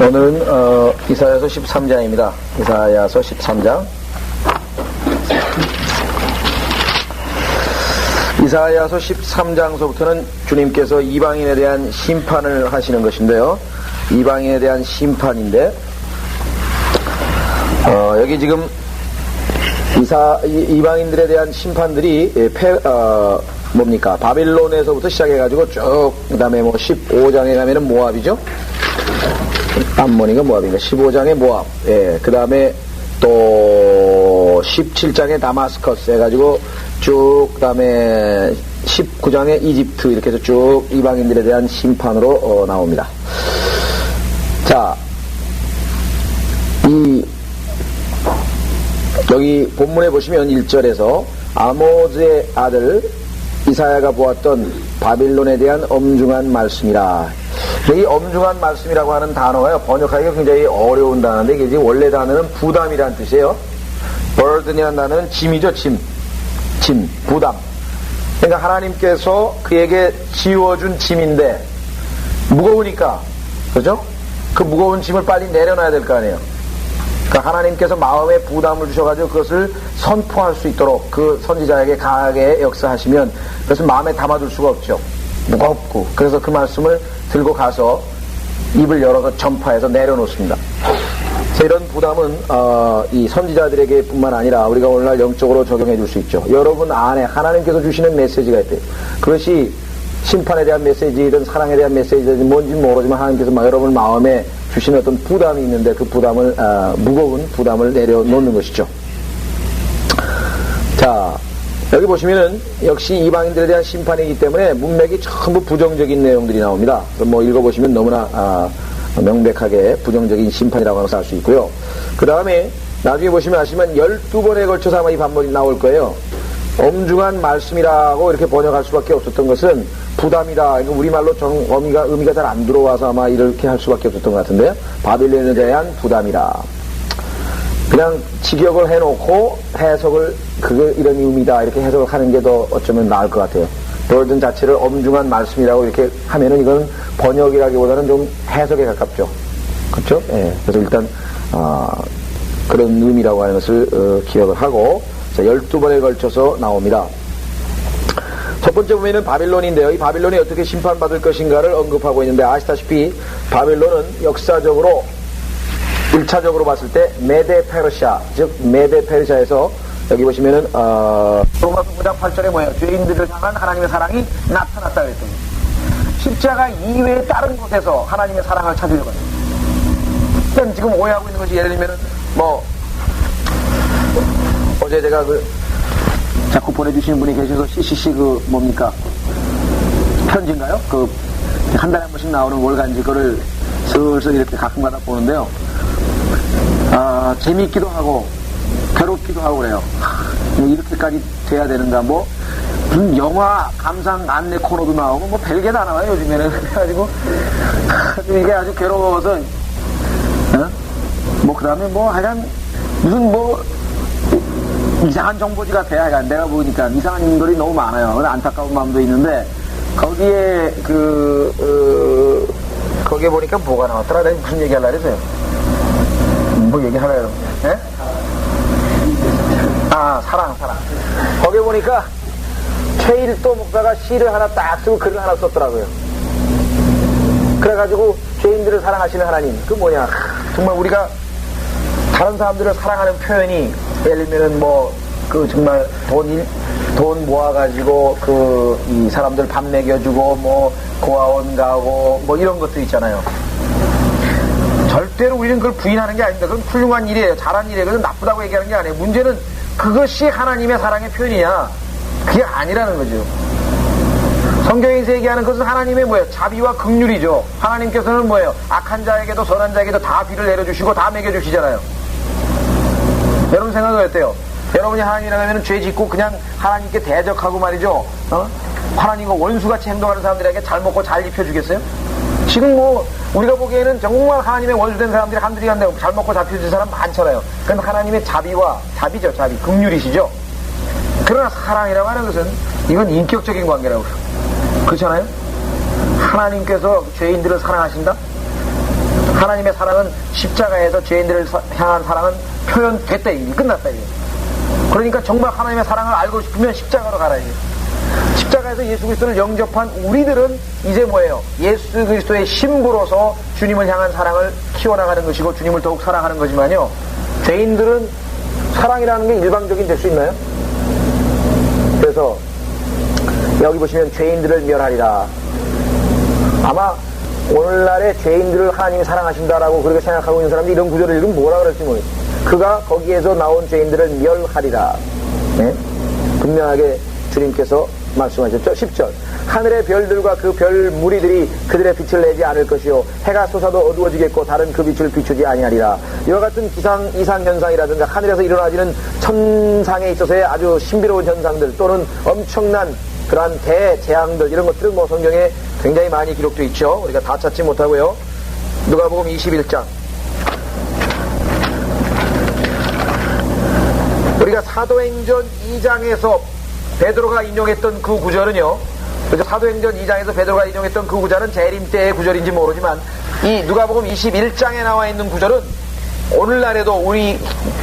오늘은 이사야서 13장입니다. 이사야서 13장. 이사야서 13장서부터는 주님께서 이방인에 대한 심판을 하시는 것인데요. 이방인에 대한 심판인데 여기 지금 이방인들에 대한 심판들이 뭡니까? 바빌론에서부터 시작해가지고 쭉 그다음에 15장에 가면은 모압이죠. 암몬이가 모압인가? 15장에 모압. 예. 그다음에 또 17장에 다마스커스 해가지고 쭉 그다음에 19장에 이집트 이렇게 해서 쭉 이방인들에 대한 심판으로 나옵니다. 자, 여기 본문에 보시면 1절에서 아모즈의 아들 이사야가 보았던 바빌론에 대한 엄중한 말씀이라. 이 엄중한 말씀이라고 하는 단어가요, 번역하기가 굉장히 어려운 단어인데, 이게 원래 단어는 부담이라는 뜻이에요. burden이라는 단어는 짐이죠, 짐, 부담. 그러니까 하나님께서 그에게 지워준 짐인데, 무거우니까, 그죠? 그 무거운 짐을 빨리 내려놔야 될 거 아니에요. 그러니까 하나님께서 마음에 부담을 주셔가지고 그것을 선포할 수 있도록 그 선지자에게 강하게 역사하시면 그것을 마음에 담아둘 수가 없죠. 무겁고. 그래서 그 말씀을 들고 가서 입을 열어서 전파해서 내려놓습니다. 그래서 이런 부담은 이 선지자들에게 뿐만 아니라 우리가 오늘날 영적으로 적용해 줄 수 있죠. 여러분 안에 하나님께서 주시는 메시지가 있대요. 그것이 심판에 대한 메시지든 사랑에 대한 메시지든 뭔지 모르지만 하나님께서 여러분 마음에 주시는 어떤 부담이 있는데 그 부담을 무거운 부담을 내려놓는 것이죠. 자, 여기 보시면은 역시 이방인들에 대한 심판이기 때문에 문맥이 전부 부정적인 내용들이 나옵니다. 읽어보시면 너무나 명백하게 부정적인 심판이라고 하는 것을 알 수 있고요. 그 다음에 나중에 보시면 아시면 12번에 걸쳐서 아마 이 반복이 나올 거예요. 엄중한 말씀이라고 이렇게 번역할 수밖에 없었던 것은 부담이다. 우리말로 의미가 잘 안 들어와서 아마 이렇게 할 수밖에 없었던 것 같은데요. 바빌론에 대한 부담이라. 그냥 직역을 해놓고 해석을 그게 이런 의미다 이렇게 해석을 하는 게 더 어쩌면 나을 것 같아요. burden 자체를 엄중한 말씀이라고 이렇게 하면은 이건 번역이라기보다는 좀 해석에 가깝죠. 그렇죠? 예. 그래서 일단 그런 의미라고 하는 것을 기억을 하고, 자, 12번에 걸쳐서 나옵니다. 첫 번째 보면은 바빌론인데요. 이 바빌론이 어떻게 심판받을 것인가를 언급하고 있는데, 아시다시피 바빌론은 역사적으로 1차적으로 봤을 때 메데 페르시아, 즉 메데 페르시아에서 여기 보시면은 로마서 9장 8절에 뭐예요? 죄인들을 향한 하나님의 사랑이 나타났다 그랬더니 십자가 이외의 다른 곳에서 하나님의 사랑을 찾으려고 해요. 일단 지금 오해하고 있는 것이, 예를 들면은 어제 제가 자꾸 보내주시는 분이 계셔서 CCC 뭡니까? 편지인가요? 한 달에 한 번씩 나오는 월간지 거를 슬슬 이렇게 가끔가다 보는데요. 재미있기도 하고, 괴롭기도 하고 그래요. 이렇게까지 돼야 되는가, 무슨 영화 감상 안내 코너도 나오고, 별게 다 나와요, 요즘에는. 그래가지고, 이게 아주 괴로워서, 그 다음에 하여간, 무슨 이상한 정보지 같아요. 하여간 내가 보니까 이상한 인물이 너무 많아요. 안타까운 마음도 있는데, 거기에 거기에 보니까 뭐가 나왔더라? 내가 무슨 얘기 하려고 했어요? 얘기하려고. 예? 사랑. 거기에 보니까 최일도 목사가 시를 하나 딱 쓰고 글을 하나 썼더라고요. 그래가지고 죄인들을 사랑하시는 하나님. 그 뭐냐. 정말 우리가 다른 사람들을 사랑하는 표현이, 예를 들면은 정말 돈 모아가지고 이 사람들 밥 먹여주고 고아원 가고 이런 것도 있잖아요. 절대로 우리는 그걸 부인하는 게 아닙니다. 그건 훌륭한 일이에요. 잘한 일이에요. 그건 나쁘다고 얘기하는 게 아니에요. 문제는 그것이 하나님의 사랑의 표현이냐, 그게 아니라는 거죠. 성경에서 얘기하는 것은 하나님의 자비와 긍휼이죠. 하나님께서는 악한 자에게도 선한 자에게도 다 비를 내려주시고 다 먹여주시잖아요. 여러분 생각은 어때요? 여러분이 하나님이라고 하면 죄 짓고 그냥 하나님께 대적하고 말이죠. 하나님과 원수같이 행동하는 사람들에게 잘 먹고 잘 입혀주겠어요? 지금 우리가 보기에는 정말 하나님의 원수된 사람들이 한둘이 한데 잘 먹고 잡혀준 사람 많잖아요. 그건 하나님의 자비죠. 자비, 긍휼이시죠. 그러나 사랑이라고 하는 것은 이건 인격적인 관계라고 그렇잖아요. 하나님께서 죄인들을 사랑하신다? 하나님의 사랑은 십자가에서 죄인들을 향한 사랑은 표현됐다. 이미 끝났다. 이게. 그러니까 정말 하나님의 사랑을 알고 싶으면 십자가로 가라. 이게. 십자가에서 예수 그리스도를 영접한 우리들은 이제 뭐예요? 예수 그리스도의 신부로서 주님을 향한 사랑을 키워나가는 것이고 주님을 더욱 사랑하는 거지만요, 죄인들은 사랑이라는 게 일방적인 될 수 있나요? 그래서 여기 보시면 죄인들을 멸하리라. 아마 오늘날의 죄인들을 하나님이 사랑하신다라고 그렇게 생각하고 있는 사람들이 이런 구절을 읽으면 뭐라 그럴지 모르겠어요. 그가 거기에서 나온 죄인들을 멸하리라. 네? 분명하게 주님께서 말씀하셨죠. 10절. 하늘의 별들과 그 별 무리들이 그들의 빛을 내지 않을 것이요 해가 솟아도 어두워지겠고 다른 그 빛을 비추지 아니하리라. 이와 같은 이상 현상이라든가 하늘에서 일어나지는 천상에 있어서의 아주 신비로운 현상들 또는 엄청난 그러한 대재앙들, 이런 것들은 뭐 성경에 굉장히 많이 기록되어 있죠. 우리가 다 찾지 못하고요. 누가복음 21장. 우리가 사도행전 2장에서 베드로가 인용했던 그 구절은요, 그래서 사도행전 2장에서 베드로가 인용했던 그 구절은 재림 때의 구절인지 모르지만 이 누가복음 21장에 나와 있는 구절은 오늘날에도 우리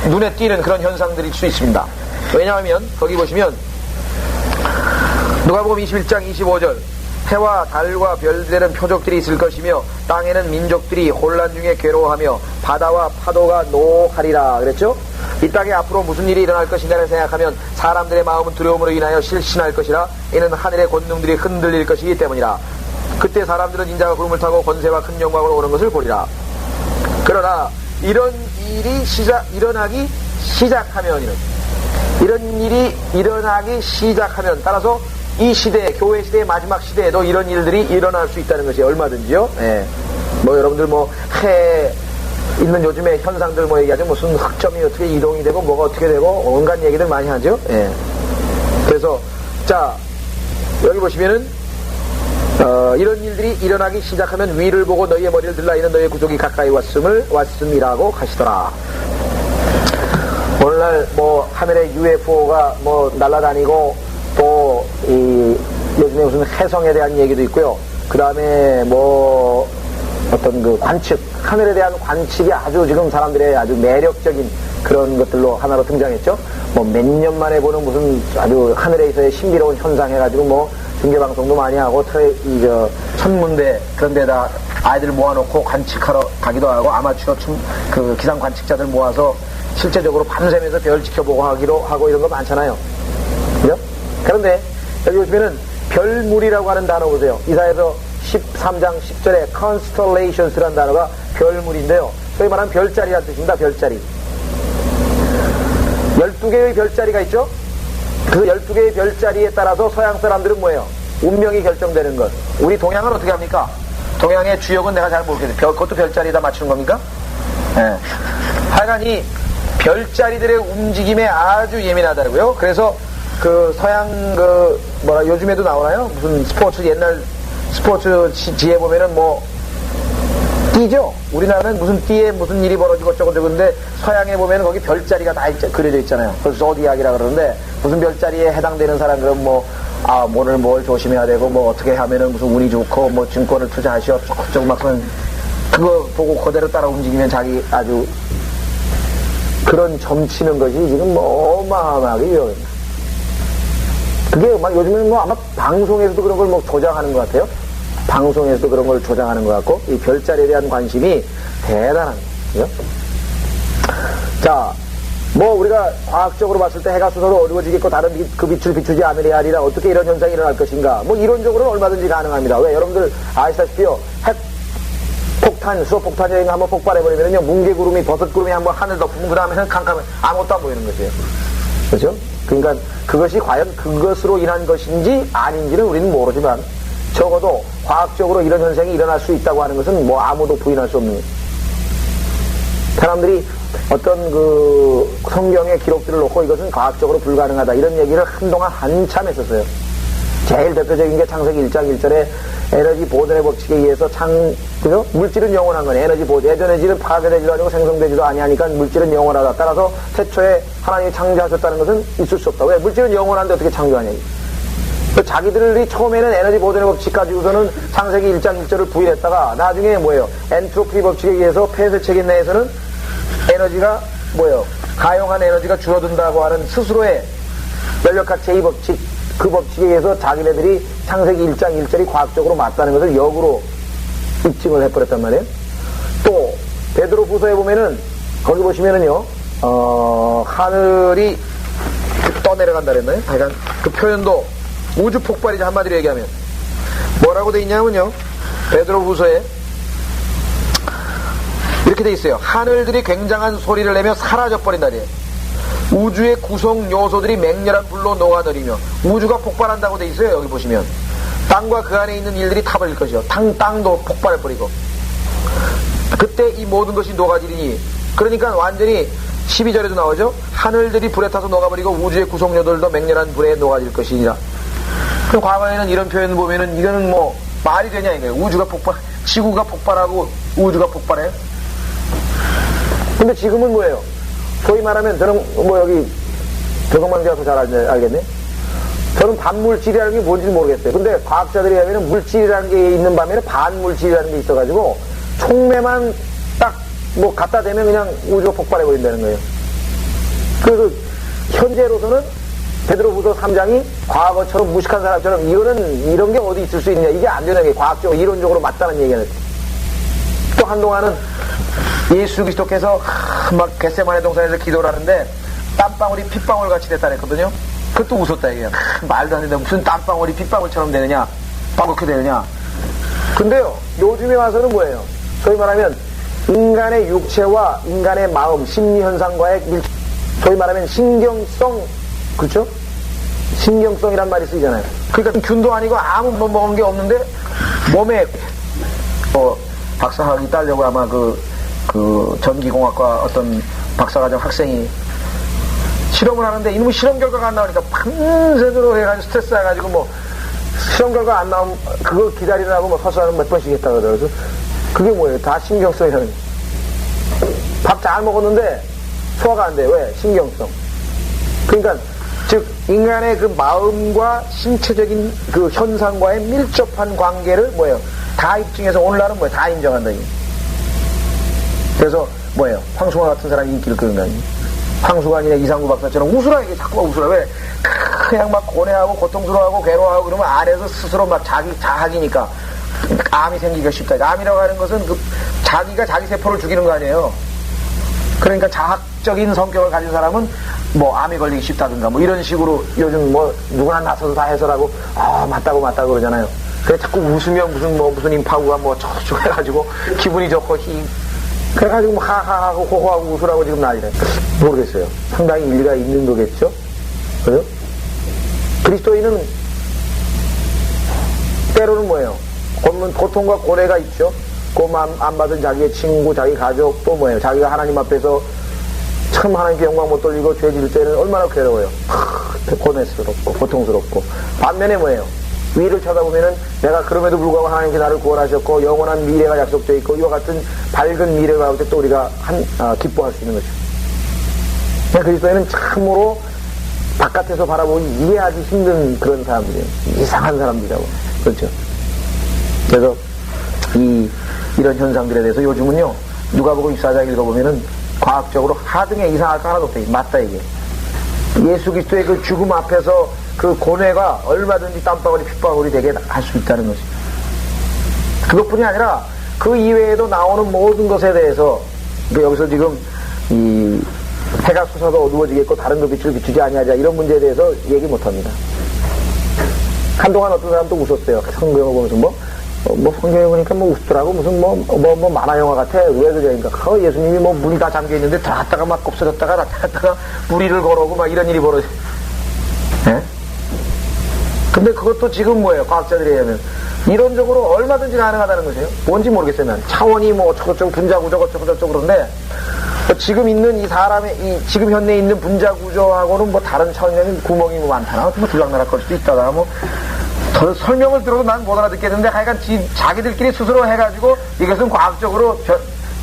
눈에 띄는 그런 현상들일 수 있습니다. 왜냐하면 거기 보시면 누가복음 21장 25절, 해와 달과 별들에는 표적들이 있을 것이며 땅에는 민족들이 혼란 중에 괴로워하며 바다와 파도가 노하리라 그랬죠? 이 땅에 앞으로 무슨 일이 일어날 것인가를 생각하면 사람들의 마음은 두려움으로 인하여 실신할 것이라. 이는 하늘의 권능들이 흔들릴 것이기 때문이라. 그때 사람들은 인자가 구름을 타고 권세와 큰 영광으로 오는 것을 보리라. 그러나 이런 일이 일어나기 시작하면, 이런 일이 일어나기 시작하면, 따라서 이 시대, 교회 시대의 마지막 시대에도 이런 일들이 일어날 수 있다는 것이 얼마든지요. 예. 뭐 여러분들 해 있는 요즘에 현상들 얘기하죠. 무슨 흑점이 어떻게 이동이 되고 뭐가 어떻게 되고 온갖 얘기들 많이 하죠. 예. 그래서 자 여기 보시면은 이런 일들이 일어나기 시작하면 위를 보고 너희의 머리를 들라. 이는 너희의 구족이 가까이 왔음이라고 하시더라. 오늘날 하늘에 UFO가 날아다니고 또 요즘에 무슨 해성에 대한 얘기도 있고요. 그 다음에 어떤 그 관측, 하늘에 대한 관측이 아주 지금 사람들의 아주 매력적인 그런 것들로 하나로 등장했죠. 몇 년 만에 보는 무슨 아주 하늘에서의 신비로운 현상 해가지고 중계방송도 많이 하고 천문대 그런 데다 아이들 모아놓고 관측하러 가기도 하고 아마추어 그 기상 관측자들 모아서 실제적으로 밤새면서 별 지켜보고 하기로 하고 이런 거 많잖아요. 그죠? 그런데 여기 보시면은 별물이라고 하는 단어 보세요. 이사야서 13장 10절에 constellations라는 단어가 별물인데요. 소위 말하는 별자리라는 뜻입니다. 별자리. 12개의 별자리가 있죠? 그 12개의 별자리에 따라서 서양 사람들은 뭐예요? 운명이 결정되는 것. 우리 동양은 어떻게 합니까? 동양의 주역은 내가 잘 모르겠어요. 그것도 별자리에다 맞추는 겁니까? 예. 하여간 이 별자리들의 움직임에 아주 예민하다고요. 그래서 그 서양 요즘에도 나오나요? 무슨 옛날 스포츠 지에 보면은 띠죠? 우리나라는 무슨 띠에 무슨 일이 벌어지고 어쩌고저쩌고인데 서양에 보면은 거기 별자리가 다 그려져 있잖아요. 그래서 조디악이라 그러는데 무슨 별자리에 해당되는 사람 그럼 오늘 뭘 조심해야 되고 어떻게 하면은 무슨 운이 좋고 증권을 투자하시오 조금 막 그거 보고 그대로 따라 움직이면 자기 아주 그런 점치는 것이 지금 어마어마하게 위험합니다. 그게 요즘에는 아마 방송에서도 그런 걸 조장하는 것 같아요. 방송에서도 그런 걸 조장하는 것 같고, 이 별자리에 대한 관심이 대단합니다. 그죠? 자, 우리가 과학적으로 봤을 때 해가 솟아도 어두워지겠고 다른 그 빛을 비추지 않으려 하리라. 어떻게 이런 현상이 일어날 것인가? 이론적으로는 얼마든지 가능합니다. 왜? 여러분들 아시다시피요. 수소폭탄이 한번 폭발해버리면요. 뭉게구름이, 버섯구름이 한번 하늘 덮으면 그 다음에는 캄캄해. 아무것도 안 보이는 것이에요. 그렇죠? 그러니까 그것이 과연 그것으로 인한 것인지 아닌지는 우리는 모르지만 적어도 과학적으로 이런 현상이 일어날 수 있다고 하는 것은 아무도 부인할 수 없는 거예요. 사람들이 어떤 그 성경의 기록들을 놓고 이것은 과학적으로 불가능하다 이런 얘기를 한동안 한참 했었어요. 제일 대표적인 게 창세기 1장 1절에 에너지 보존의 법칙에 의해서 그죠? 물질은 영원한 거네. 에너지 보존. 에너지는 파괴되지도 아니고 생성되지도 아니하니까 물질은 영원하다. 따라서 태초에 하나님이 창조하셨다는 것은 있을 수 없다. 왜? 물질은 영원한데 어떻게 창조하냐. 자기들이 처음에는 에너지 보존의 법칙 가지고서는 창세기 1장 1절을 부인했다가 나중에 뭐예요? 엔트로피 법칙에 의해서 폐쇄체계 내에서는 에너지가 뭐예요? 가용한 에너지가 줄어든다고 하는 스스로의 연력학 제2법칙, 그 법칙에 의해서 자기네들이 창세기 1장 1절이 과학적으로 맞다는 것을 역으로 입증을 해버렸단 말이에요. 또 베드로후서에 보면은 거기 보시면은요, 하늘이 떠내려간다 그랬나요? 하여간 그 표현도 우주 폭발이죠. 한마디로 얘기하면 뭐라고 돼 있냐면요, 베드로후서에 이렇게 돼 있어요. 하늘들이 굉장한 소리를 내며 사라져버린다래요. 우주의 구성 요소들이 맹렬한 불로 녹아내리며 우주가 폭발한다고 돼 있어요. 여기 보시면 땅과 그 안에 있는 일들이 타버릴 것이요. 땅도 폭발해버리고 그때 이 모든 것이 녹아지리니, 그러니까 완전히 12절에도 나오죠. 하늘들이 불에 타서 녹아버리고 우주의 구성요들도 맹렬한 불에 녹아질 것이니라. 그럼 과거에는 이런 표현 보면은 이거는 뭐 말이 되냐 이거예요. 우주가 폭발, 지구가 폭발하고 우주가 폭발해요. 근데 지금은 뭐예요? 소위 말하면 저는 뭐 여기 조성만교가 잘 알겠네. 저는 반물질이라는 게 뭔지 모르겠어요. 근데 과학자들이 하면은 물질이라는 게 있는 반면에 반물질이라는 게 있어가지고 촉매만 딱 뭐 갖다 대면 그냥 우주가 폭발해버린다는 거예요. 그래서 현재로서는 베드로후서 3장이 과거처럼 무식한 사람처럼 이런 게 어디 있을 수 있냐, 이게 안 되는 게 과학적으로 이론적으로 맞다는 얘기는. 또 한동안은 예수 그리스도께서 막 겟세마네 동산에서 기도를 하는데 땀방울이 핏방울 같이 됐다 그랬거든요. 그것도 웃었다 이게. 말도 안 된다. 무슨 땀방울이 핏방울처럼 되느냐, 그렇게 되느냐. 근데요, 요즘에 와서는 뭐예요? 소위 말하면 인간의 육체와 인간의 마음, 심리현상과의 소위 말하면 신경성, 그렇죠? 신경성이란 말이 쓰이잖아요. 그러니까 균도 아니고 아무 뭐 먹은 게 없는데 몸에 박사학위 따려고 아마 그 전기공학과 어떤 박사과정 학생이 실험을 하는데 이놈의 실험 결과가 안 나오니까 밤새도록 해가지고 스트레스 해가지고 뭐 실험 결과 안 나오면 그거 기다리라고 뭐 서서는 몇 번씩 했다 그러더라고요. 그게 뭐예요? 다 신경성이라는. 밥 잘 먹었는데 소화가 안 돼. 왜? 신경성. 그러니까 즉 인간의 그 마음과 신체적인 그 현상과의 밀접한 관계를 뭐예요? 다 입증해서 오늘날은 뭐예요? 다 인정한다. 그래서 뭐예요? 황수가 같은 사람이 인기를 끄는 거 아니에요? 황수가 아니라 이상구 박사처럼 웃으라, 이게 자꾸 웃으라. 왜? 그냥 막 고뇌하고 고통스러워하고 괴로워하고 그러면 안에서 스스로 막 자기 자학이니까 암이 생기기가 쉽다. 암이라고 하는 것은 그 자기가 자기 세포를 죽이는 거 아니에요. 그러니까 자학적인 성격을 가진 사람은 뭐 암이 걸리기 쉽다든가 뭐 이런 식으로 요즘 뭐 누구나 나서서 다 해설하고 맞다고 그러잖아요. 그래 자꾸 웃으면 무슨 임파구가 뭐 저쪽 해가지고 기분이 좋고 그래가지고 뭐 하하하고 호호하고 웃으라고 지금 난리래. 모르겠어요. 상당히 일리가 있는 거겠죠? 그래요? 그리스도인은 때로는 뭐예요? 고통과 고뇌가 있죠. 안 받은 자기의 친구, 자기 가족, 또 뭐예요? 자기가 하나님 앞에서 참 하나님께 영광 못 돌리고 죄 지을 때는 얼마나 괴로워요. 고뇌스럽고 고통스럽고. 반면에 뭐예요? 위를 쳐다보면은 내가 그럼에도 불구하고 하나님께 나를 구원하셨고 영원한 미래가 약속되어 있고 이와 같은 밝은 미래가 나올 때 또 우리가 기뻐할 수 있는 거죠. 그리스도에는 참으로 바깥에서 바라보기 이해하기 힘든 그런 사람들이에요. 이상한 사람들이라고. 그렇죠. 그래서 이런 현상들에 대해서 요즘은요, 누가복음 24장 읽어보면은 과학적으로 하등에 이상할 거 하나도 없다. 맞다 이게. 예수 그리스도의 그 죽음 앞에서 그 고뇌가 얼마든지 땀방울이 핏방울이 되게 할 수 있다는 것이. 그것뿐이 아니라 그 이외에도 나오는 모든 것에 대해서 여기서 지금 이 해가 솟아서 어두워지겠고 다른 그 빛을 비추지 아니하자 이런 문제에 대해서 얘기 못합니다. 한동안 어떤 사람도 웃었어요. 성경을 보면서 성경에 보니까 웃더라고. 무슨 만화 영화 같아. 왜 그러니까 예수님이 문이 다 잠겨 있는데 들어갔다가 막 없어졌다가 나타났다가 무리를 걸어오고 막 이런 일이 벌어져. 예? 근데 그것도 지금 뭐예요? 과학자들이 하면 이론적으로 얼마든지 가능하다는 것이에요. 뭔지 모르겠어요. 난 차원이 저쪽 분자구조 저쪽 그런데 지금 있는 이 사람의 지금 현대에 있는 분자구조하고는 다른 차원이 구멍이 많다나 들락날락 걸 수도 있다가 더 설명을 들어도 난 못 알아듣겠는데 하여간 자기들끼리 스스로 해가지고 이것은 과학적으로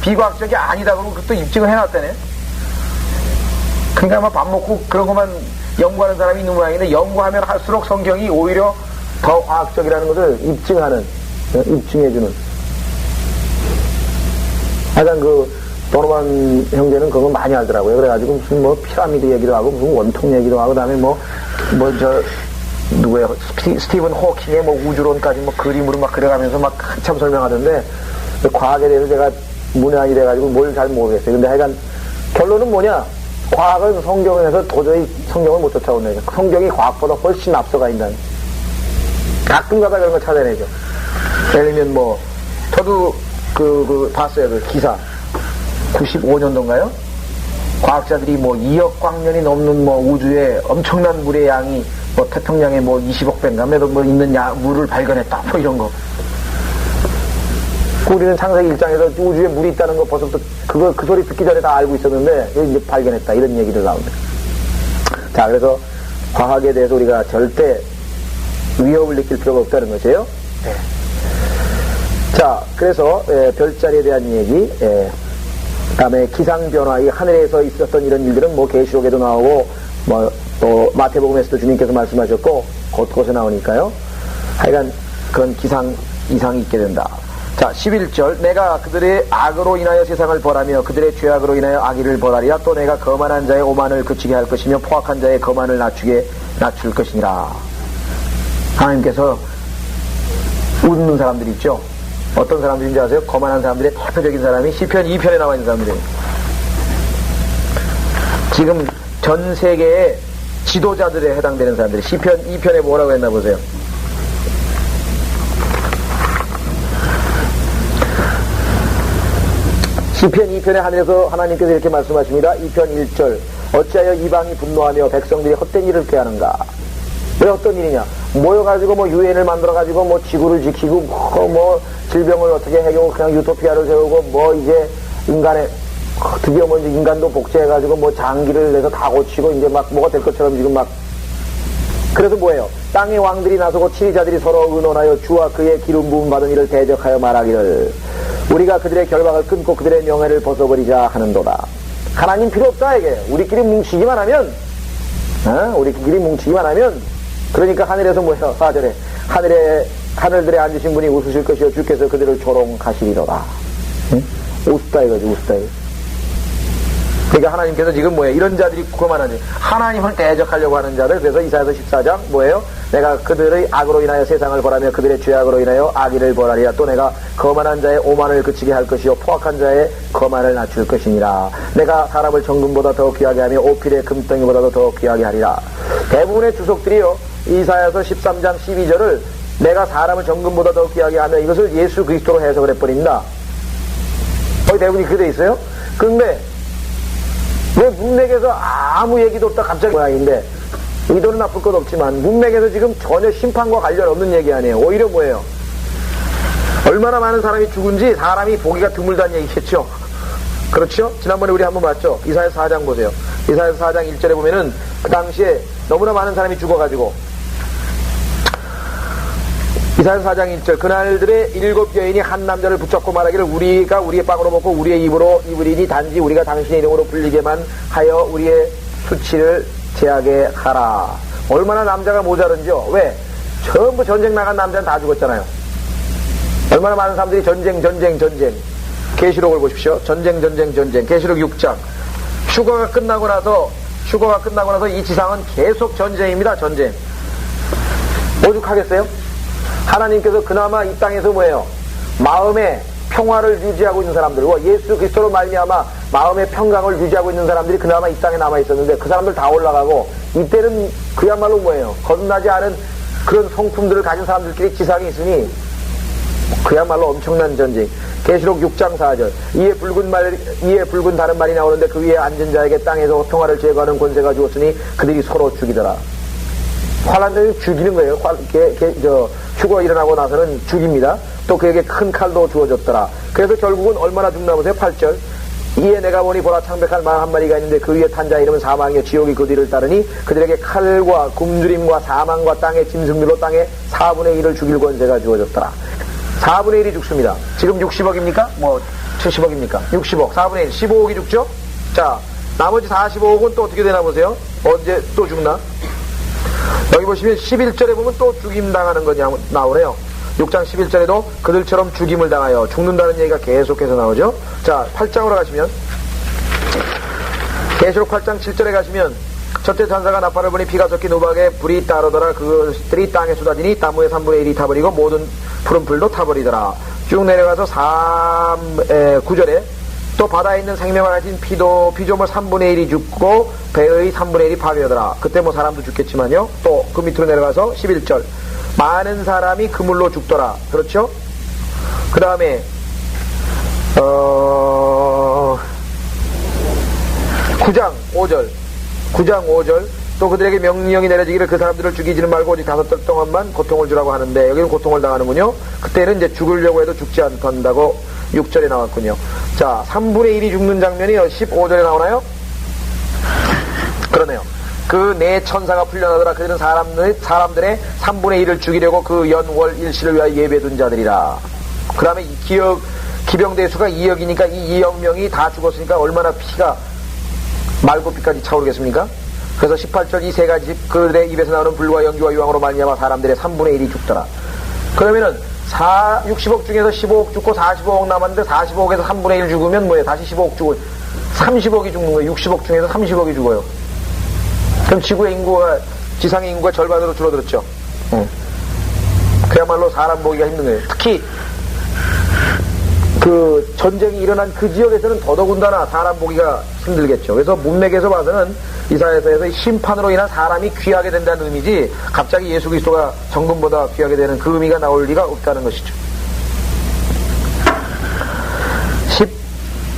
비과학적이 아니다 그러고 그것도 입증을 해놨다네. 그러니까 아마 밥 먹고 그런 것만 연구하는 사람이 있는 모양인데 연구하면 할수록 성경이 오히려 더 과학적이라는 것을 입증해주는. 하여간 도노반 형제는 그거 많이 알더라고요. 그래가지고 무슨 피라미드 얘기도 하고 무슨 원통 얘기도 하고 그다음에 누구예요? 스티븐 호킹의 우주론까지 그림으로 막 그려가면서 막 한참 설명하던데 과학에 대해서 제가 문외한이 돼가지고 뭘 잘 모르겠어요. 근데 하여간 결론은 뭐냐? 과학은 성경에서 도저히 성경을 못 쫓아오는 거죠. 성경이 과학보다 훨씬 앞서가 있다는. 가끔 가다 그런 거 찾아내죠. 예를 들면 저도 봤어요. 그 기사. 95년도인가요? 과학자들이 2억 광년이 넘는 우주에 엄청난 물의 양이 태평양에 20억 배인가에도 있는 물을 발견했다. 이런 거. 우리는 창세기 1장에서 우주에 물이 있다는 거 벌써부터 그 소리 듣기 전에 다 알고 있었는데 이제 발견했다. 이런 얘기들 나옵니다. 자, 그래서 과학에 대해서 우리가 절대 위협을 느낄 필요가 없다는 것이에요. 네. 자, 그래서 별자리에 대한 얘기, 그다음에 기상변화, 이 하늘에서 있었던 이런 일들은 계시록에도 나오고 또 마태복음에서도 주님께서 말씀하셨고 곳곳에 나오니까요. 하여간 그런 이상이 있게 된다. 자, 11절. 내가 그들의 악으로 인하여 세상을 벌하며 그들의 죄악으로 인하여 악의를 벌하리라. 또 내가 거만한 자의 오만을 그치게 할 것이며 포악한 자의 거만을 낮출 것이니라. 하나님께서 웃는 사람들이 있죠. 어떤 사람들인지 아세요? 거만한 사람들의 대표적인 사람이 시편 2편에 나와 있는 사람들이에요. 지금 전 세계의 지도자들에 해당되는 사람들이 시편 2편에 뭐라고 했나 보세요. 시편 2편에 하늘에서 하나님께서 이렇게 말씀하십니다. 2편 1절. 어찌하여 이방이 분노하며 백성들이 헛된 일을 꾀하는가? 왜 어떤 일이냐? 모여가지고 유엔을 만들어가지고 지구를 지키고 질병을 어떻게 해결하고 그냥 유토피아를 세우고 이제 인간의 드디어 이제 인간도 복제해가지고 장기를 내서 다 고치고 이제 뭐가 될 것처럼 지금 그래서 뭐예요? 땅의 왕들이 나서고 치리자들이 서로 의논하여 주와 그의 기름 부음 받은 이를 대적하여 말하기를 우리가 그들의 결박을 끊고 그들의 명예를 벗어버리자 하는도다. 하나님 필요 없다 이게. 우리끼리 뭉치기만 하면 그러니까 하늘에서 뭐예요? 4절에 하늘들에 앉으신 분이 웃으실 것이요 주께서 그들을 조롱하시리로다. 웃다 이거지. 웃다 이거. 그러니까 하나님께서 지금 뭐예요? 이런 자들이 그만하지. 하나님을 대적하려고 하는 자들. 그래서 이사야서 14장 뭐예요? 내가 그들의 악으로 인하여 세상을 벌하며 그들의 죄악으로 인하여 악의를 벌하리라. 또 내가 거만한 자의 오만을 그치게 할 것이요 포악한 자의 거만을 낮출 것이니라. 내가 사람을 정금보다 더 귀하게 하며 오필의 금덩이보다도 더 귀하게 하리라. 대부분의 주석들이요 이사야서 13장 12절을 내가 사람을 정금보다 더 귀하게 하며 이것을 예수 그리스도로 해석을 해버린다. 거의 대부분이 그렇게 돼 있어요. 그런데 왜 문맥에서 아무 얘기도 없다 갑자기 모양인데 의도는 나쁠 것 없지만 문맥에서 지금 전혀 심판과 관련 없는 얘기 아니에요. 오히려 뭐예요? 얼마나 많은 사람이 죽은지 사람이 보기가 드물다는 얘기겠죠. 그렇죠? 지난번에 우리 한번 봤죠. 이사야서 4장 보세요. 이사야서 4장 1절에 보면은 그 당시에 너무나 많은 사람이 죽어가지고 이사야서 4장 1절 그날들의 7 여인이 한 남자를 붙잡고 말하기를 우리가 우리의 빵으로 먹고 우리의 입으로 입으리니 단지 우리가 당신의 이름으로 불리게만 하여 우리의 수치를 제하게 하라. 얼마나 남자가 모자른지요. 왜? 전부 전쟁 나간 남자는 다 죽었잖아요. 얼마나 많은 사람들이 전쟁 계시록을 보십시오. 전쟁 계시록 6장 휴거가 끝나고 나서 이 지상은 계속 전쟁입니다. 전쟁. 오죽하겠어요? 하나님께서 그나마 이 땅에서 뭐예요? 마음의 평화를 유지하고 있는 사람들과 예수 그리스도로 말미암아 마음의 평강을 유지하고 있는 사람들이 그나마 이 땅에 남아 있었는데 그 사람들 다 올라가고 이때는 그야말로 뭐예요? 거듭나지 않은 그런 성품들을 가진 사람들끼리 지상에 있으니 그야말로 엄청난 전쟁. 계시록 6장 4절 이에 붉은 다른 말이 나오는데 그 위에 앉은 자에게 땅에서 평화를 제거하는 권세가 주었으니 그들이 서로 죽이더라. 환란자는 죽이는 거예요. 휴거 일어나고 나서는 죽입니다. 또 그에게 큰 칼도 주어졌더라. 그래서 결국은 얼마나 죽나 보세요. 8절 이에 내가 보니 보라 창백한 말 한 마리가 있는데 그 위에 탄 자 이름은 사망이요 지옥이 그 뒤를 따르니 그들에게 칼과 굶주림과 사망과 땅의 짐승들로 땅의 4분의 1을 죽일 권세가 주어졌더라. 4분의 1이 죽습니다. 지금 60억입니까? 70억입니까? 60억 4분의 1 15억이 죽죠? 자 나머지 45억은 또 어떻게 되나 보세요. 언제 또 죽나? 여기 보시면 11절에 보면 또 죽임 당하는 것이 나오네요. 6장 11절에도 그들처럼 죽임을 당하여 죽는다는 얘기가 계속해서 나오죠. 자, 8장으로 가시면 계시록 8장 7절에 가시면 첫째 천사가 나팔을 부니 피가 섞인 우박에 불이 따르더라. 그것들이 땅에 쏟아지니 나무의 3분의 1이 타버리고 모든 푸른 풀도 타버리더라. 쭉 내려가서 9절에 또 바다에 있는 생명을 가진 피조물 3분의 1이 죽고 배의 3분의 1이 파괴하더라. 그때 뭐 사람도 죽겠지만요. 또 그 밑으로 내려가서 11절 많은 사람이 그물로 죽더라. 그렇죠? 그 다음에 9장 5절 또 그들에게 명령이 내려지기를 그 사람들을 죽이지는 말고 오직 5달 동안만 고통을 주라고 하는데 여기는 고통을 당하는군요. 그때는 이제 죽으려고 해도 죽지 않는다고 6절에 나왔군요. 자, 3분의 1이 죽는 장면이 15절에 나오나요? 그러네요. 그 네 천사가 풀려나더라. 그들은 사람들의 3분의 1을 죽이려고 그 연월 일시를 위하여 예배둔 자들이라. 그 다음에 기병대 수가 2억이니까 이 2억 명이 다 죽었으니까 얼마나 피가 말고피까지 차오르겠습니까? 그래서 18절 이 세 가지 그들의 입에서 나오는 불과 연기와 유황으로 말미암아 사람들의 3분의 1이 죽더라. 그러면은 60억 중에서 15억 죽고 45억 남았는데 45억에서 3분의 1 죽으면 뭐예요? 다시 15억 죽고 30억이 죽는 거예요. 60억 중에서 30억이 죽어요. 그럼 지구의 인구가 지상의 인구가 절반으로 줄어들었죠. 그야말로 사람 보기가 힘든 거예요. 특히 그 전쟁이 일어난 그 지역에서는 더더군다나 사람 보기가 힘들겠죠. 그래서 문맥에서 봐서는 이사야서에서 심판으로 인한 사람이 귀하게 된다는 의미지 갑자기 예수 그리스도가 정금보다 귀하게 되는 그 의미가 나올 리가 없다는 것이죠.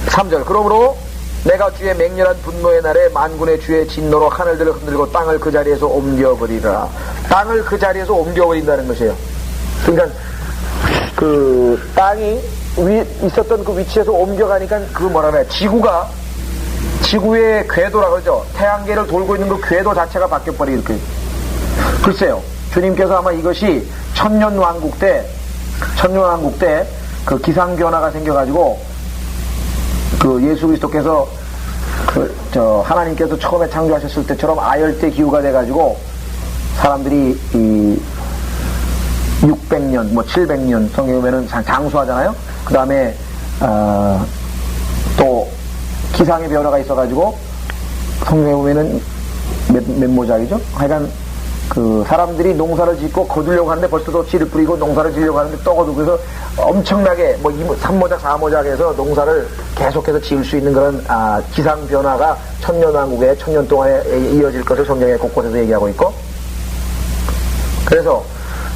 13절 그러므로 내가 주의 맹렬한 분노의 날에 만군의 주의 진노로 하늘들을 흔들고 땅을 그 자리에서 옮겨버리라. 땅을 그 자리에서 옮겨버린다는 것이에요. 그러니까 그 땅이 있었던 그 위치에서 옮겨가니까 그 뭐라 그래 지구의 궤도라 그러죠. 태양계를 돌고 있는 그 궤도 자체가 바뀌어버리게 이렇게. 글쎄요. 주님께서 아마 이것이 천년왕국 때 그 기상변화가 생겨가지고 그 예수 그리스도께서 하나님께서 처음에 창조하셨을 때처럼 아열대 기후가 돼가지고 사람들이 600년, 700년 성경에 보면은 장수하잖아요. 그 다음에 또 기상의 변화가 있어가지고 성경에 보면은 몇 모작이죠? 하여간 그 사람들이 농사를 짓고 거두려고 하는데 벌써 또 씨를 뿌리고 농사를 지으려고 하는데 또 거두고 그래서 엄청나게 3모작 4모작해서 농사를 계속해서 지을 수 있는 그런 기상 변화가 천년왕국에 천년 동안에 이어질 것을 성경에 곳곳에서 얘기하고 있고, 그래서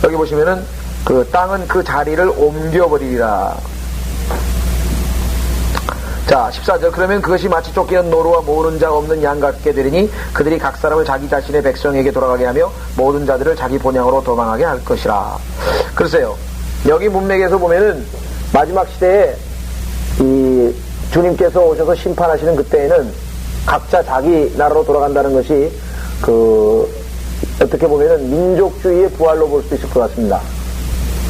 여기 보시면은 그 땅은 그 자리를 옮겨버리리라. 자, 14절 그러면 그것이 마치 쫓기는 노루와 모으는 자 없는 양 같게 되리니 그들이 각 사람을 자기 자신의 백성에게 돌아가게 하며 모든 자들을 자기 본향으로 도망하게 할 것이라. 글쎄요, 여기 문맥에서 보면은 마지막 시대에 이 주님께서 오셔서 심판하시는 그때에는 각자 자기 나라로 돌아간다는 것이 그 어떻게 보면은 민족주의의 부활로 볼 수도 있을 것 같습니다.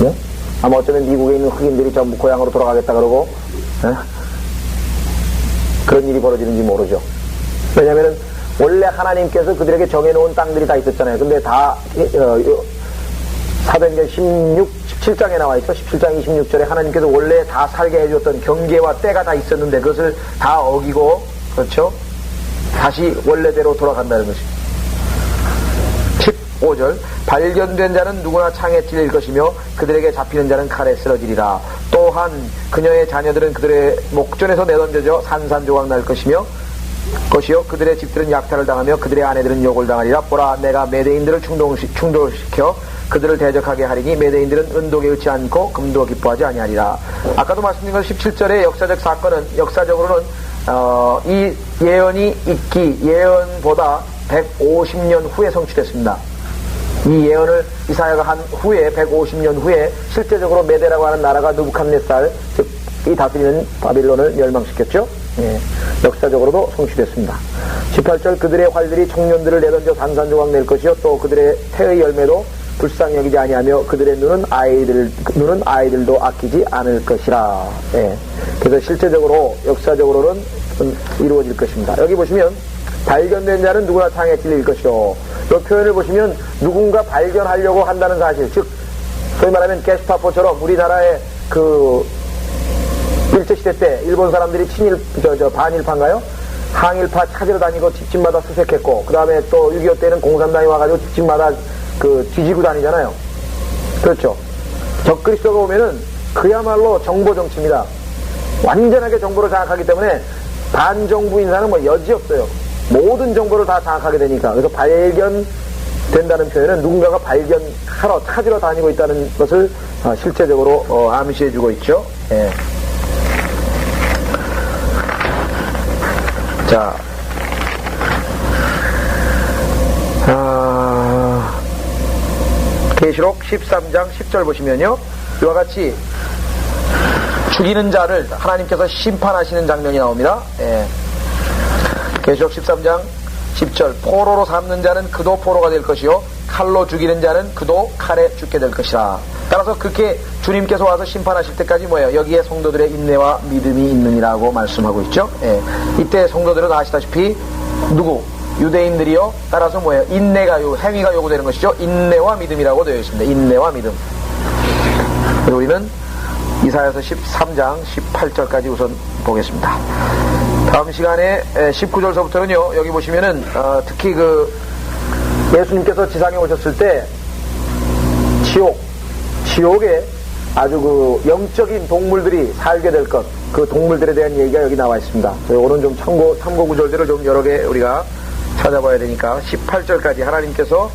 네? 아마 어쩌면 미국에 있는 흑인들이 전부 고향으로 돌아가겠다 그러고, 네? 그런 일이 벌어지는지 모르죠. 왜냐면은 원래 하나님께서 그들에게 정해놓은 땅들이 다 있었잖아요. 근데 다 사도행전 17장에 나와있죠. 17장 26절에 하나님께서 원래 다 살게 해주었던 경계와 때가 다 있었는데 그것을 다 어기고, 그렇죠? 다시 원래대로 돌아간다는 것입니다. 15절 발견된 자는 누구나 창에 찔릴 것이며 그들에게 잡히는 자는 칼에 쓰러지리라. 또한 그녀의 자녀들은 그들의 목전에서 내던져져 산산조각 날 것이요 그들의 집들은 약탈을 당하며 그들의 아내들은 욕을 당하리라. 보라, 내가 메대인들을 충돌시켜 그들을 대적하게 하리니 메대인들은 은독에 의치 않고 금도 기뻐하지 아니하리라. 아까도 말씀드린 것 17절의 역사적 사건은 역사적으로는 이 예언이 있기 예언보다 150년 후에 성취됐습니다. 이 예언을 이사야가 한 후에 150년 후에 실제적으로 메대라고 하는 나라가 느부갓네살, 즉 이 다스리는 바빌론을 멸망시켰죠. 예, 역사적으로도 성취됐습니다. 18절 그들의 활들이 청년들을 내던져 산산조각 낼 것이요 또 그들의 태의 열매도 불쌍히 여기지 아니하며 그들의 눈은 아이들도 아끼지 않을 것이라. 예, 그래서 실제적으로 역사적으로는 이루어질 것입니다. 여기 보시면 발견된 자는 누구나 창에 찔릴 것이요 그 표현을 보시면 누군가 발견하려고 한다는 사실, 즉 소위 말하면 게스파포처럼 우리나라의 그 일제시대 때 일본 사람들이 반일파인가요? 항일파 찾으러 다니고 집집마다 수색했고, 그 다음에 또 6.25 때는 공산당이 와가지고 집집마다 그 뒤지고 다니잖아요. 그렇죠. 적그리스도가 오면은 그야말로 정보 정치입니다. 완전하게 정보를 장악하기 때문에 반정부 인사는 뭐 여지 없어요. 모든 정보를 다 장악하게 되니까. 그래서 발견된다는 표현은 누군가가 발견하러 찾으러 다니고 있다는 것을 실제적으로 암시해주고 있죠. 예. 자, 계시록 13장 10절 보시면요, 이와 같이 죽이는 자를 하나님께서 심판하시는 장면이 나옵니다. 예. 계시록 13장 10절, 포로로 삼는 자는 그도 포로가 될 것이요 칼로 죽이는 자는 그도 칼에 죽게 될 것이라. 따라서 그렇게 주님께서 와서 심판하실 때까지 뭐예요? 여기에 성도들의 인내와 믿음이 있느니라고 말씀하고 있죠. 예. 이때 성도들은 아시다시피 누구? 유대인들이요. 따라서 뭐예요? 인내가 행위가 요구되는 것이죠. 인내와 믿음이라고 되어 있습니다. 인내와 믿음. 그리고 우리는 이사야서 13장 18절까지 우선 보겠습니다. 다음 시간에 19절서부터는요, 여기 보시면은 특히 그 예수님께서 지상에 오셨을 때 지옥에 아주 그 영적인 동물들이 살게 될 것, 그 동물들에 대한 얘기가 여기 나와 있습니다. 오늘 좀 참고 구절들을 좀 여러 개 우리가 찾아봐야 되니까 18절까지 하나님께서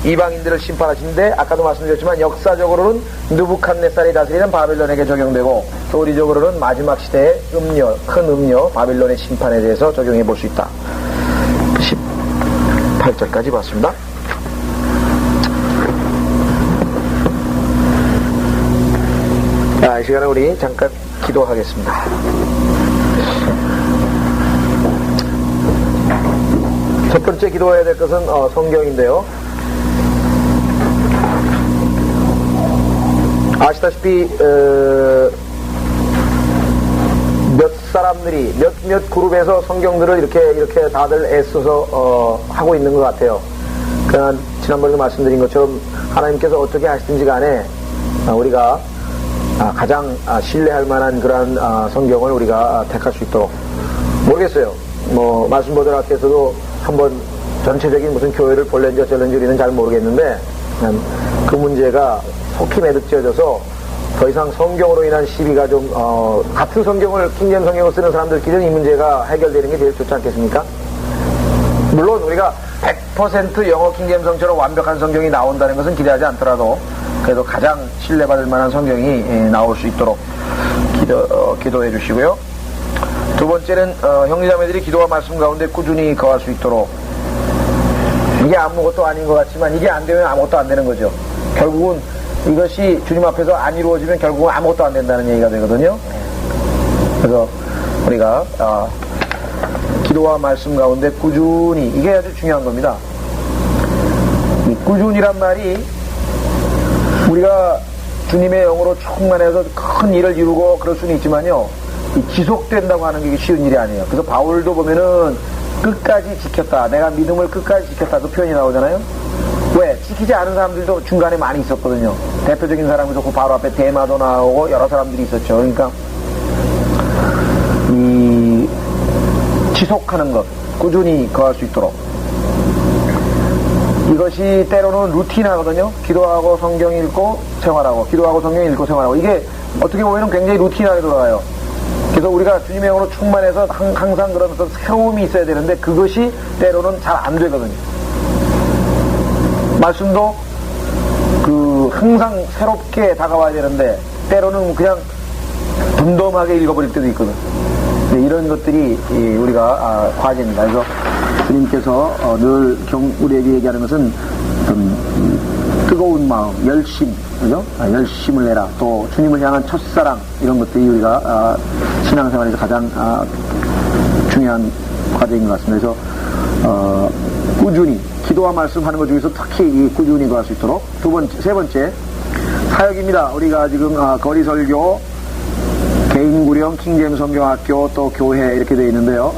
이방인들을 심판하시는데, 아까도 말씀드렸지만 역사적으로는 느부갓네살이 다스리는 바빌론에게 적용되고, 도리적으로는 마지막 시대의 큰 음녀 바빌론의 심판에 대해서 적용해 볼 수 있다. 18절까지 봤습니다. 자, 이 시간에 우리 잠깐 기도하겠습니다. 첫 번째 기도해야 될 것은 성경인데요. 아시다시피 몇 사람들이 몇 그룹에서 성경들을 이렇게 다들 애써서 하고 있는 것 같아요. 그러나 지난번에도 말씀드린 것처럼 하나님께서 어떻게 하시든지 간에 우리가 가장 신뢰할 만한 그러한 성경을 우리가 택할 수 있도록, 모르겠어요. 뭐 말씀 보도록 할때서도 한번 전체적인 무슨 교회를 볼렌지 어쩔렌지 우리는 잘 모르겠는데, 그 문제가 속히 매듭지어져서 더 이상 성경으로 인한 시비가 좀 같은 성경을 킹제임 성경을 쓰는 사람들끼리는 이 문제가 해결되는 게 제일 좋지 않겠습니까? 물론 우리가 100% 영어 킹제임 성처럼 완벽한 성경이 나온다는 것은 기대하지 않더라도 그래도 가장 신뢰받을 만한 성경이 나올 수 있도록 기도해 주시고요. 두 번째는 형제자매들이 기도와 말씀 가운데 꾸준히 거할 수 있도록, 이게 아무것도 아닌 것 같지만 이게 안 되면 아무것도 안 되는 거죠. 결국은 이것이 주님 앞에서 안 이루어지면 결국은 아무것도 안 된다는 얘기가 되거든요. 그래서 우리가 기도와 말씀 가운데 꾸준히, 이게 아주 중요한 겁니다. 이 꾸준이란 말이 우리가 주님의 영으로 충만해서 큰 일을 이루고 그럴 수는 있지만요, 지속된다고 하는 게 쉬운 일이 아니에요. 그래서 바울도 보면은 끝까지 지켰다, 내가 믿음을 끝까지 지켰다, 그 표현이 나오잖아요. 왜? 지키지 않은 사람들도 중간에 많이 있었거든요. 대표적인 사람이 그 바로 앞에 데마도 나오고 여러 사람들이 있었죠. 그러니까 이 지속하는 것, 꾸준히 거할 수 있도록, 이것이 때로는 루틴하거든요. 기도하고 성경 읽고 생활하고, 기도하고 성경 읽고 생활하고, 이게 어떻게 보면 굉장히 루틴하게 돌아가요. 그래서 우리가 주님의 영으로 충만해서 항상 그런 어떤 새로움이 있어야 되는데 그것이 때로는 잘 안 되거든요. 말씀도 항상 새롭게 다가와야 되는데 때로는 그냥 둔덤하게 읽어버릴 때도 있거든. 이런 것들이 우리가 과제입니다. 그래서 주님께서 늘 우리에게 얘기하는 것은 뜨거운 마음, 열심, 그죠? 열심을 내라. 또 주님을 향한 첫사랑, 이런 것들이 우리가 신앙생활에서 가장 중요한 과제인 것 같습니다. 그래서 꾸준히 기도와 말씀하는 것 중에서 특히 이 꾸준히 거할 수 있도록. 세 번째 사역입니다. 우리가 지금 거리설교, 개인구령, 킹제임 성경학교, 또 교회 이렇게 되어 있는데요.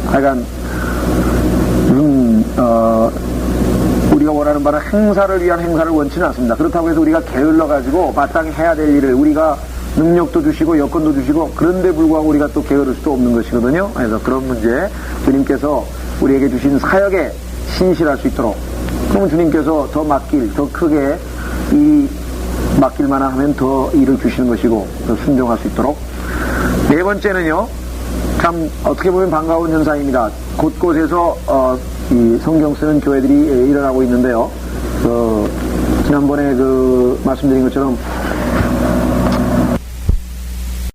하여간 말하는 바는 행사를 위한 행사를 원치는 않습니다. 그렇다고 해서 우리가 게을러가지고 마땅히 해야 될 일을 우리가 능력도 주시고 여건도 주시고 그런데 불구하고 우리가 또 게으를 수도 없는 것이거든요. 그래서 그런 문제 주님께서 우리에게 주신 사역에 신실할 수 있도록 그러면 주님께서 더 크게 이 맡길만 하면 더 일을 주시는 것이고 더 순종할 수 있도록. 네 번째는요, 참 어떻게 보면 반가운 현상입니다. 곳곳에서 이 성경 쓰는 교회들이 일어나고 있는데요. 지난번에 말씀드린 것처럼